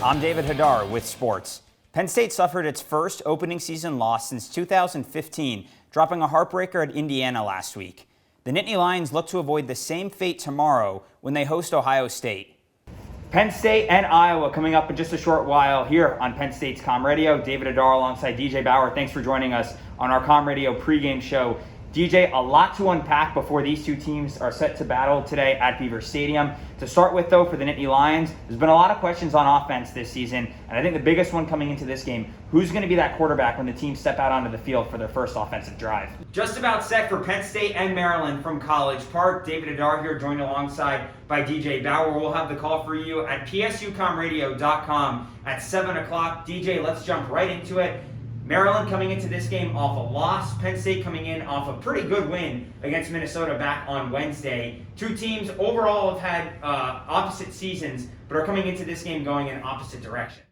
I'm David Hadar with sports. Penn State suffered its first opening season loss since 2015, dropping a heartbreaker at Indiana last week. The Nittany Lions look to avoid the same fate tomorrow when they host Ohio State. Penn State and Iowa coming up in just a short while here on Penn State's Com Radio. David Hadar alongside DJ Bauer. Thanks for joining us on our Com Radio pregame show. DJ, a lot to unpack before these two teams are set to battle today at Beaver Stadium. To start with, though, for the Nittany Lions, there's been a lot of questions on offense this season, and I think the biggest one coming into this game, who's going to be that quarterback when the teams step out onto the field for their first offensive drive? Just about set for Penn State and Maryland from College Park. David Hadar here, joined alongside by DJ Bauer. We'll have the call for you at psucomradio.com at 7 o'clock. DJ, let's jump right into it. Maryland coming into this game off a loss. Penn State coming in off a pretty good win against Minnesota back on Wednesday. Two teams overall have had opposite seasons, but are coming into this game going in opposite directions.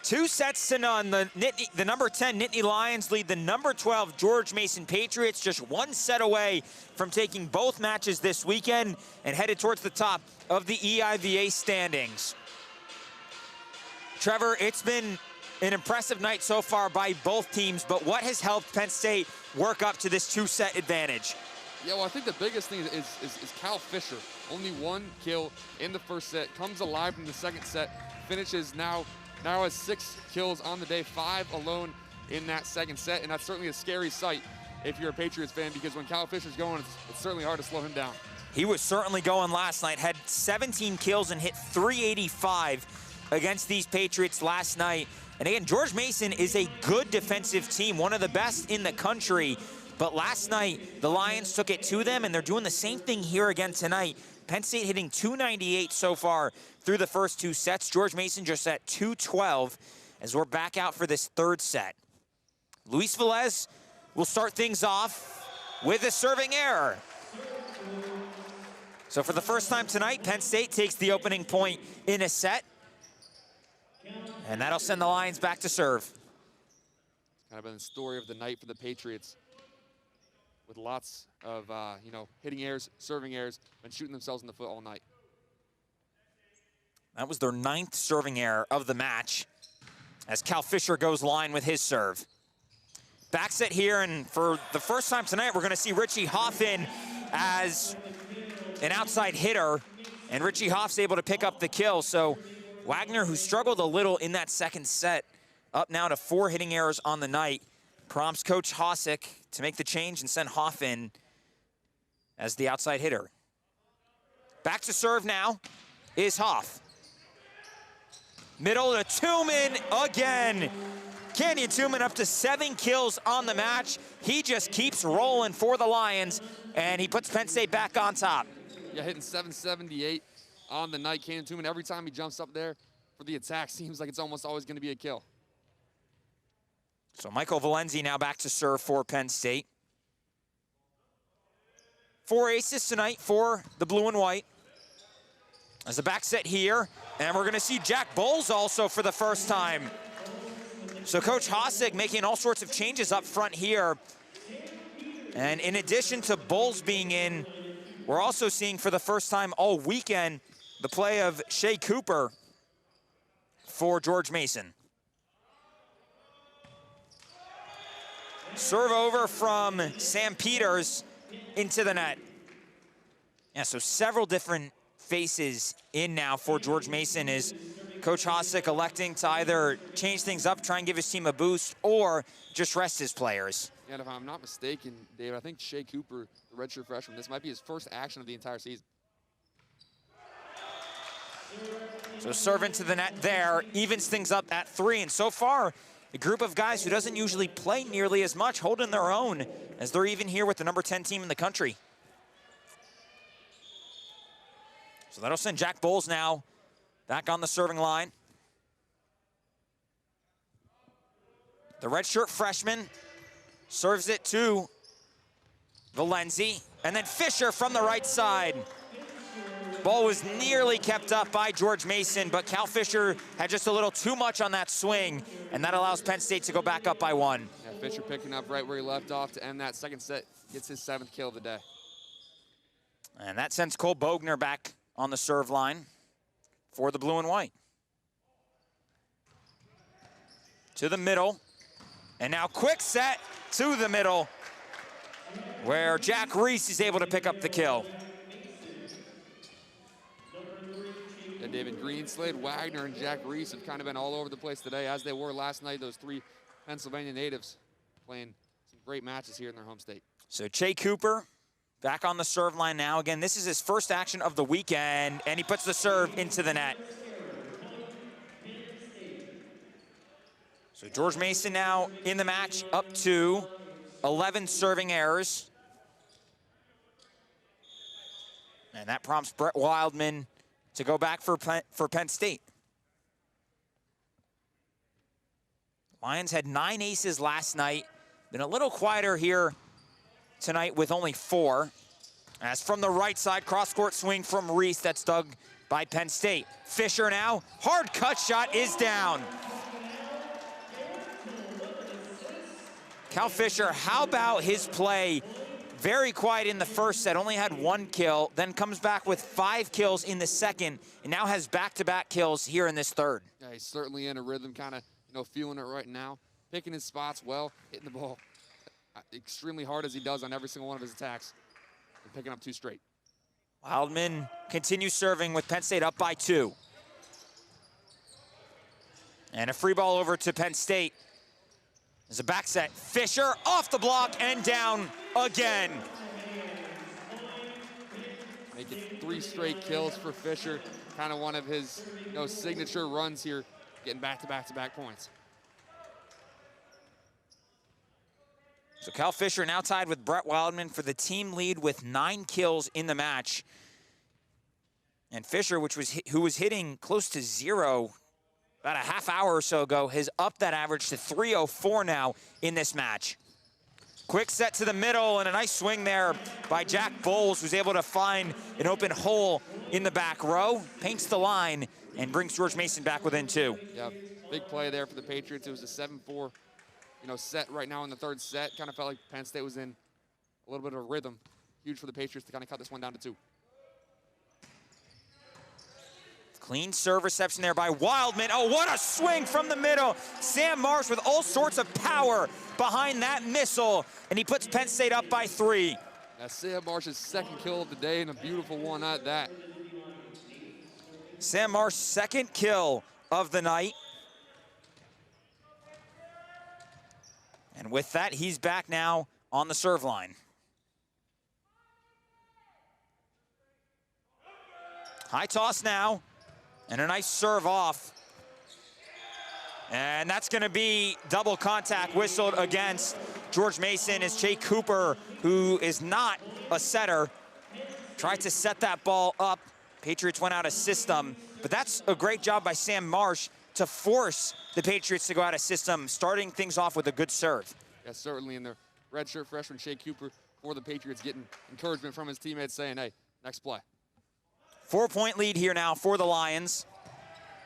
2-0. The number 10 Nittany Lions lead the number 12 George Mason Patriots, just one set away from taking both matches this weekend and headed towards the top of the EIVA standings. Trevor, it's been an impressive night so far by both teams, but what has helped Penn State work up to this two-set advantage? Yeah, well, I think the biggest thing is Cal Fisher. Only one kill in the first set, comes alive in the second set, finishes now has 6 kills on the day, 5 alone in that second set, and that's certainly a scary sight if you're a Patriots fan, because when Cal Fisher's going, it's certainly hard to slow him down. He was certainly going last night, had 17 kills and hit 385 against these Patriots last night. And again, George Mason is a good defensive team, one of the best in the country. But last night, the Lions took it to them, and they're doing the same thing here again tonight. Penn State hitting 298 so far through the first 2 sets. George Mason just at 212 as we're back out for this third set. Luis Velez will start things off with a serving error. So for the first time tonight, Penn State takes the opening point in a set. And that'll send the Lions back to serve. Kind of been the story of the night for the Patriots, with lots of hitting errors, serving errors, and shooting themselves in the foot all night. That was their 9th serving error of the match as Cal Fisher goes line with his serve. Back set here, and for the first time tonight, we're going to see Richie Hoff in as an outside hitter, and Richie Hoff's able to pick up the kill. So Wagner, who struggled a little in that second set, up now to 4 hitting errors on the night, prompts Coach Hosick to make the change and send Hoff in as the outside hitter. Back to serve now is Hoff. Middle to Tuman again. Canyon Tuman up to 7 kills on the match. He just keeps rolling for the Lions, and he puts Penn State back on top. Yeah, hitting 778. On the night, Canyon Tuman, every time he jumps up there for the attack, seems like it's almost always going to be a kill. So Michael Valenzi now back to serve for Penn State. 4 aces tonight for the blue and white. As a back set here, and we're going to see Jack Bowles also for the first time. So Coach Hosick making all sorts of changes up front here. And in addition to Bowles being in, we're also seeing for the first time all weekend the play of Shea Cooper for George Mason. Serve over from Sam Peters into the net. Yeah, so several different faces in now for George Mason, is Coach Hosick electing to either change things up, try and give his team a boost, or just rest his players. Yeah, and if I'm not mistaken, David, I think Shea Cooper, the redshirt freshman, this might be his first action of the entire season. So serve into the net there, evens things up at 3. And so far, a group of guys who doesn't usually play nearly as much, holding their own as they're even here with the number 10 team in the country. So that'll send Jack Bowles now back on the serving line. The redshirt freshman serves it to Valenzi, and then Fisher from the right side. Ball was nearly kept up by George Mason, but Cal Fisher had just a little too much on that swing, and that allows Penn State to go back up by 1. Yeah, Fisher picking up right where he left off to end that second set, gets his 7th kill of the day. And that sends Cole Bogner back on the serve line for the blue and white. to the middle. And now quick set to the middle, where Jack Reese is able to pick up the kill. And David Green, Slade Wagner, and Jack Reese have kind of been all over the place today, as they were last night, those three Pennsylvania natives playing some great matches here in their home state. So Che Cooper back on the serve line now. Again, this is his first action of the weekend, and he puts the serve into the net. So George Mason now in the match, up to 11 serving errors. And that prompts Brett Wildman to go back for Penn State. Lions had 9 aces last night. Been a little quieter here tonight with only 4. As from the right side, cross-court swing from Reese, that's dug by Penn State. Fisher now, hard cut shot is down. Cal Fisher, how about his play? Very quiet in the first set, only had 1 kill, then comes back with 5 kills in the second, and now has back-to-back kills here in this third. Yeah, he's certainly in a rhythm, kind of, feeling it right now. Picking his spots well, hitting the ball extremely hard as he does on every single one of his attacks, and picking up 2 straight. Wildman continues serving with Penn State up by 2. And a free ball over to Penn State. There's a back set. Fisher off the block and down again. Making 3 straight kills for Fisher. Kind of one of his signature runs here, getting back-to-back-to-back points. So Cal Fisher now tied with Brett Wildman for the team lead with 9 kills in the match. And Fisher, who was hitting close to 0 about a half hour or so ago, has upped that average to 304 now in this match. Quick set to the middle, and a nice swing there by Jack Bowles, who's able to find an open hole in the back row, paints the line, and brings George Mason back within 2. Yeah, big play there for the Patriots. It was a 7-4 set right now in the third set. Kind of felt like Penn State was in a little bit of a rhythm. Huge for the Patriots to kind of cut this one down to 2. Clean serve reception there by Wildman. Oh, what a swing from the middle. Sam Marsh with all sorts of power behind that missile, and he puts Penn State up by 3. That's Sam Marsh's 2nd kill of the day, and a beautiful one at that. Sam Marsh's 2nd kill of the night. And with that, he's back now on the serve line. High toss now. And a nice serve off. And that's going to be double contact whistled against George Mason as Che Cooper, who is not a setter, tried to set that ball up. Patriots went out of system. But that's a great job by Sam Marsh to force the Patriots to go out of system, starting things off with a good serve. Yeah, certainly in the redshirt freshman Che Cooper for the Patriots, getting encouragement from his teammates saying, hey, next play. 4-point lead here now for the Lions.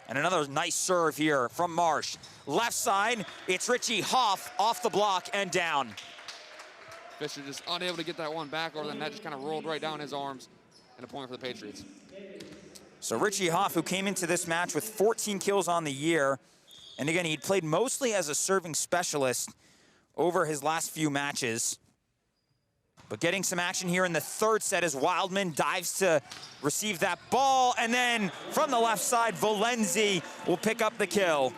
And another nice serve here from Marsh. Left side, it's Richie Hoff off the block and down. Fisher just unable to get that one back over the net, just kind of rolled right down his arms, and a point for the Patriots. So Richie Hoff, who came into this match with 14 kills on the year, and again, he'd played mostly as a serving specialist over his last few matches. But getting some action here in the third set as Wildman dives to receive that ball. And then from the left side, Valenzi will pick up the kill.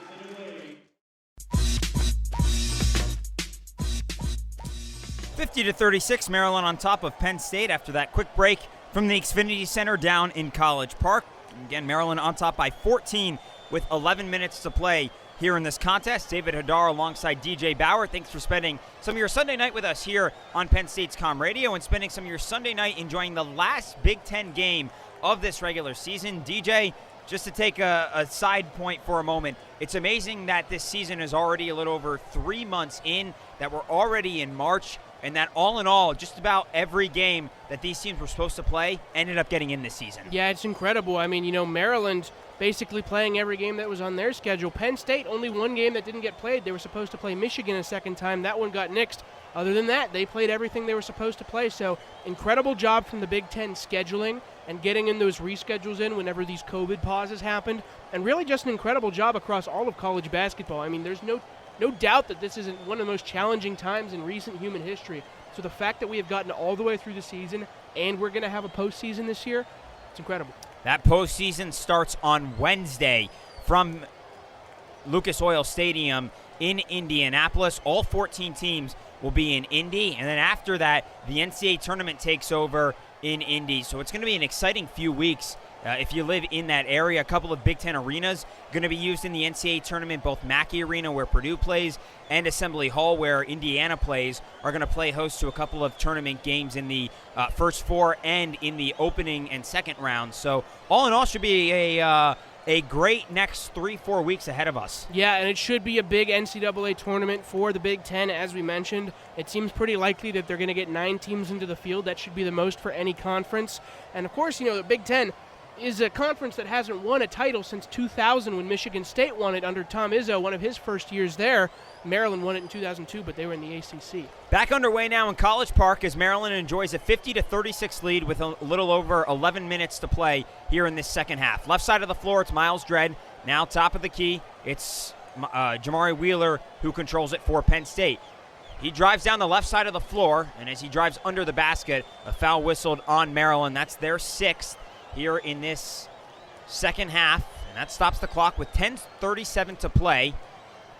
(50-36), Maryland on top of Penn State after that quick break from the Xfinity Center down in College Park. Again, Maryland on top by 14 with 11 minutes to play here in this contest. David Hadar alongside DJ Bauer. Thanks for spending some of your Sunday night with us here on Penn State's Com Radio and spending some of your Sunday night enjoying the last Big Ten game of this regular season. DJ, just to take a side point for a moment, it's amazing that this season is already a little over 3 months in, that we're already in March, and that all in all, just about every game that these teams were supposed to play ended up getting in this season. Yeah, it's incredible. I mean, Maryland basically playing every game that was on their schedule. Penn State, only one game that didn't get played. They were supposed to play Michigan a second time. That one got nixed. Other than that, they played everything they were supposed to play. So incredible job from the Big Ten scheduling and getting in those reschedules in whenever these COVID pauses happened. And really just an incredible job across all of college basketball. I mean, there's no no doubt that this isn't one of the most challenging times in recent human history. So the fact that we have gotten all the way through the season and we're going to have a postseason this year, it's incredible. That postseason starts on Wednesday from Lucas Oil Stadium in Indianapolis. All 14 teams will be in Indy, and then after that, the NCAA tournament takes over in Indy. So it's going to be an exciting few weeks. If you live in that area, a couple of Big Ten arenas going to be used in the NCAA tournament. Both Mackey Arena, where Purdue plays, and Assembly Hall, where Indiana plays, are going to play host to a couple of tournament games in the first four and in the opening and second round. So all in all, should be a great next 3-4 weeks ahead of us. Yeah, and it should be a big NCAA tournament for the Big Ten, as we mentioned. It seems pretty likely that they're going to get 9 teams into the field. That should be the most for any conference. And, of course, the Big Ten is a conference that hasn't won a title since 2000 when Michigan State won it under Tom Izzo, one of his first years there. Maryland won it in 2002, but they were in the ACC. Back underway now in College Park as Maryland enjoys a 50-36 lead with a little over 11 minutes to play here in this second half. Left side of the floor, it's Miles Dredd. Now top of the key, it's Jamari Wheeler who controls it for Penn State. He drives down the left side of the floor, and as he drives under the basket, a foul whistled on Maryland. That's their 6th here in this second half, and that stops the clock with 10:37 to play.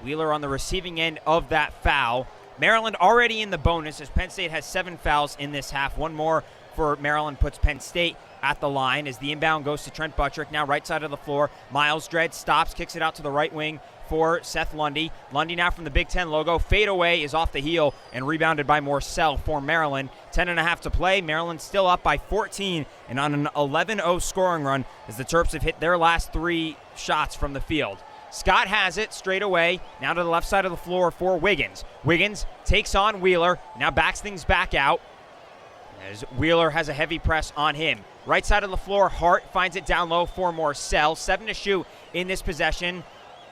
Wheeler on the receiving end of that foul. Maryland already in the bonus as Penn State has 7 fouls in this half. One more for Maryland puts Penn State at the line as the inbound goes to Trent Buttrick. Now right side of the floor, Miles Dredd stops, kicks it out to the right wing for Seth Lundy. Lundy now from the Big Ten logo. Fadeaway is off the heel and rebounded by Morcell for Maryland. 10.5 to play. Maryland still up by 14 and on an 11-0 scoring run as the Terps have hit their last 3 shots from the field. Scott has it straight away. Now to the left side of the floor for Wiggins. Wiggins takes on Wheeler. Now backs things back out as Wheeler has a heavy press on him. Right side of the floor, Hart finds it down low for Morcell. 7 to shoot in this possession.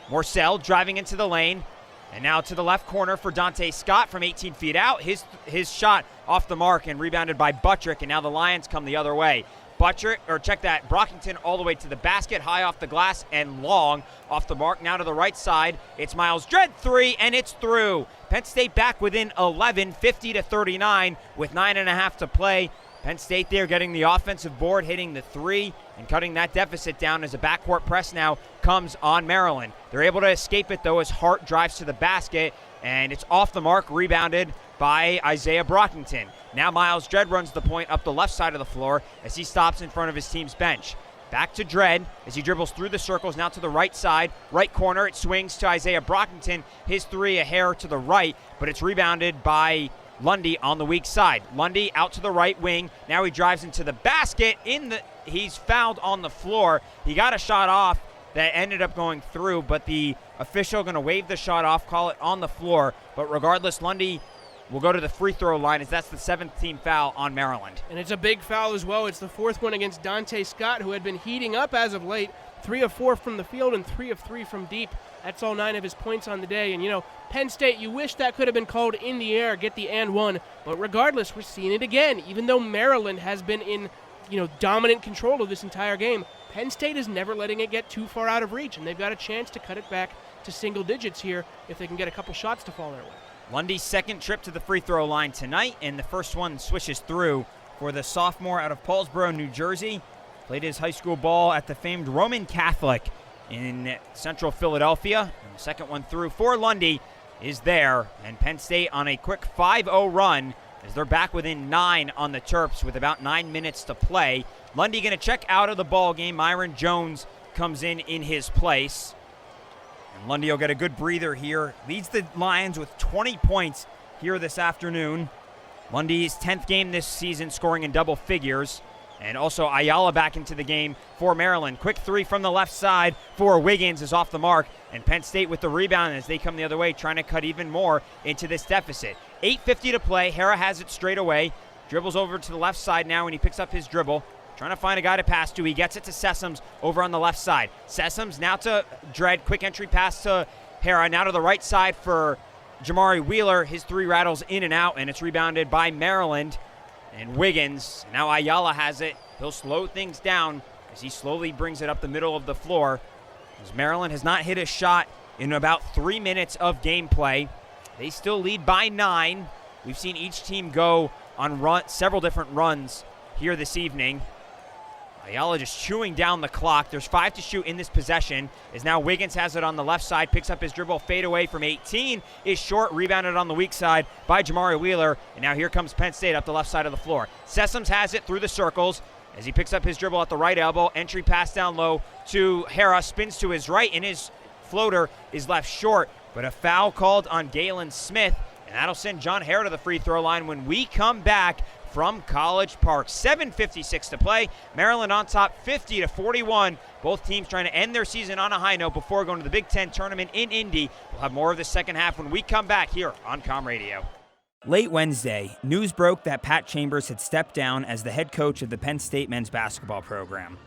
Morcell driving into the lane. And now to the left corner for Dante Scott from 18 feet out. His shot off the mark and rebounded by Buttrick. And now the Lions come the other way. Brockington all the way to the basket, high off the glass and long off the mark. Now to the right side, it's Miles Dredd 3, and it's through. Penn State back within 11, 50-39 with 9.5 to play. Penn State there getting the offensive board, hitting the 3 and cutting that deficit down as a backcourt press now comes on Maryland. They're able to escape it though as Hart drives to the basket, and it's off the mark, rebounded by Isaiah Brockington. Now Miles Dredd runs the point up the left side of the floor as he stops in front of his team's bench. Back to Dredd as he dribbles through the circles, now to the right side. Right corner, it swings to Isaiah Brockington. His 3 a hair to the right, but it's rebounded by Lundy on the weak side. Lundy out to the right wing. Now he drives into the basket. He's fouled on the floor. He got a shot off that ended up going through, but the official going to wave the shot off, call it on the floor. But regardless, Lundy will go to the free throw line as that's the 7th team foul on Maryland. And it's a big foul as well. It's the 4th one against Dante Scott, who had been heating up as of late. 3 of 4 from the field and 3 of 3 from deep. That's all 9 of his points on the day. And, Penn State, you wish that could have been called in the air, get the and one. But regardless, we're seeing it again. Even though Maryland has been in, dominant control of this entire game, Penn State is never letting it get too far out of reach. And they've got a chance to cut it back to single digits here if they can get a couple shots to fall their way. Lundy's second trip to the free throw line tonight, and the first one swishes through for the sophomore out of Paulsboro, New Jersey. Played his high school ball at the famed Roman Catholic in central Philadelphia. And the second one through for Lundy is there, and Penn State on a quick 5-0 run as they're back within 9 on the Terps with about 9 minutes to play. Lundy going to check out of the ball game. Myron Jones comes in his place. And Lundy will get a good breather here. Leads the Lions with 20 points here this afternoon. Lundy's 10th game this season, scoring in double figures. And also Ayala back into the game for Maryland. Quick 3 from the left side for Wiggins is off the mark. And Penn State with the rebound as they come the other way, trying to cut even more into this deficit. 8:50 to play. Hara has it straight away. Dribbles over to the left side now when he picks up his dribble. Trying to find a guy to pass to. He gets it to Sessoms over on the left side. Sessoms now to Dredd. Quick entry pass to Hara. Now to the right side for Jamari Wheeler. His 3 rattles in and out, and it's rebounded by Maryland. And Wiggins, now Ayala has it. He'll slow things down as he slowly brings it up the middle of the floor. As Maryland has not hit a shot in about 3 minutes of gameplay. They still lead by 9. We've seen each team go on several different runs here this evening. Ayala just chewing down the clock. There's 5 to shoot in this possession. As now Wiggins has it on the left side, picks up his dribble, fade away from 18, is short, rebounded on the weak side by Jamari Wheeler. And now here comes Penn State up the left side of the floor. Sessoms has it through the circles as he picks up his dribble at the right elbow. Entry pass down low to Hera, spins to his right, and his floater is left short. But a foul called on Galen Smith, and that'll send John Hera to the free throw line when we come back from College Park. 7:56 to play. Maryland on top 50-41. Both teams trying to end their season on a high note before going to the Big Ten tournament in Indy. We'll have more of the second half when we come back here on Com Radio. Late Wednesday, news broke that Pat Chambers had stepped down as the head coach of the Penn State men's basketball program.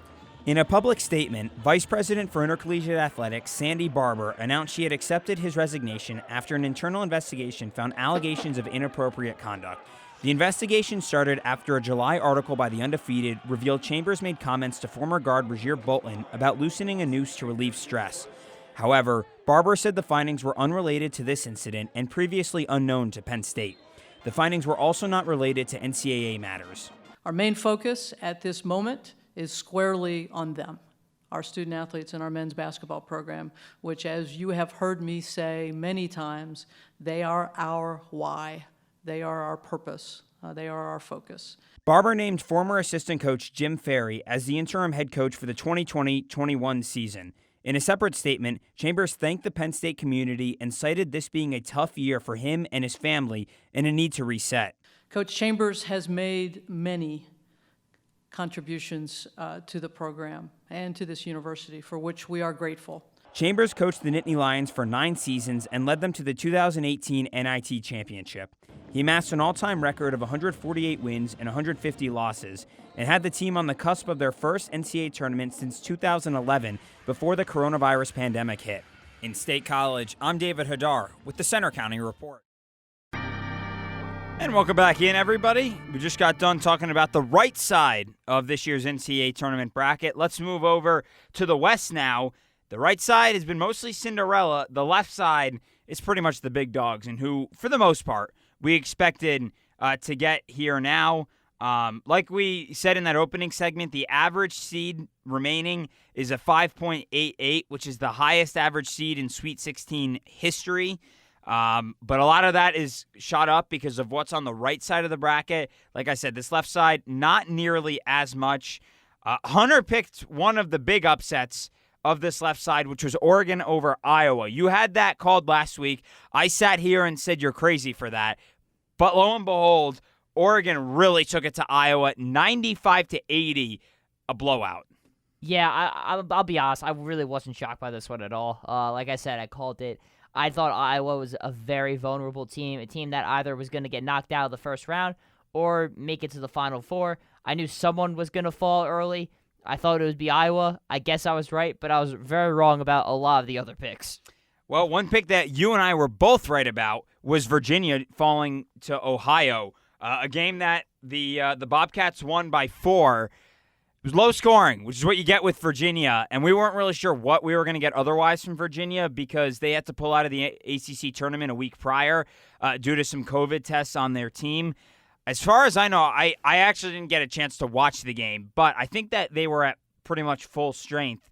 In a public statement, Vice President for Intercollegiate Athletics, Sandy Barber, announced she had accepted his resignation after an internal investigation found allegations of inappropriate conduct. The investigation started after a July article by The Undefeated revealed Chambers made comments to former guard Rozier Bolton about loosening a noose to relieve stress. However, Barber said the findings were unrelated to this incident and previously unknown to Penn State. The findings were also not related to NCAA matters. Our main focus at this moment is squarely on them, our student athletes in our men's basketball program, which, as you have heard me say many times, they are our why. They are our purpose. They are our focus. Barber named former assistant coach Jim Ferry as the interim head coach for the 2020-21 season. In a separate statement, Chambers thanked the Penn State community and cited this being a tough year for him and his family and a need to reset. Coach Chambers has made many contributions to the program and to this university, for which we are grateful. Chambers coached the Nittany Lions for 9 seasons and led them to the 2018 NIT championship. He amassed an all-time record of 148 wins and 150 losses and had the team on the cusp of their first NCAA tournament since 2011 before the coronavirus pandemic hit. In State College, I'm David Hadar with the Center County Report. And welcome back in, everybody. We just got done talking about the right side of this year's NCAA tournament bracket. Let's move over to the West now. The right side has been mostly Cinderella. The left side is pretty much the big dogs, and who, for the most part, we expected to get here now. Like we said in that opening segment, the average seed remaining is a 5.88, which is the highest average seed in Sweet 16 history. But a lot of that is shot up because of what's on the right side of the bracket. Like I said, this left side, not nearly as much. Hunter picked one of the big upsets of this left side, which was Oregon over Iowa. You had that called last week. I sat here and said you're crazy for that. But lo and behold, Oregon really took it to Iowa, 95-80, a blowout. Yeah, I'll be honest. I really wasn't shocked by this one at all. Like I said, I called it. I thought Iowa was a very vulnerable team, a team that either was going to get knocked out of the first round or make it to the Final Four. I knew someone was going to fall early. I thought it would be Iowa. I guess I was right, but I was very wrong about a lot of the other picks. Well, one pick that you and I were both right about was Virginia falling to Ohio, a game that the Bobcats won by 4. It was low scoring, which is what you get with Virginia, and we weren't really sure what we were going to get otherwise from Virginia because they had to pull out of the ACC tournament a week prior due to some COVID tests on their team. As far as I know, I actually didn't get a chance to watch the game, but I think that they were at pretty much full strength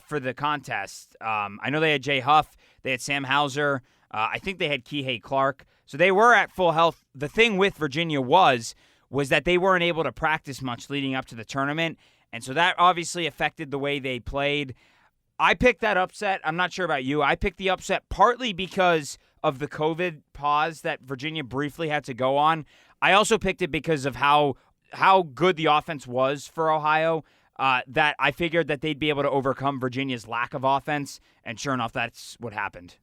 for the contest. I know they had Jay Huff, they had Sam Hauser, I think they had Kihei Clark, so they were at full health. The thing with Virginia was that they weren't able to practice much leading up to the tournament, and so that obviously affected the way they played. I picked that upset. I'm not sure about you. I picked the upset partly because of the COVID pause that Virginia briefly had to go on. I also picked it because of how good the offense was for Ohio, that I figured that they'd be able to overcome Virginia's lack of offense, and sure enough, that's what happened.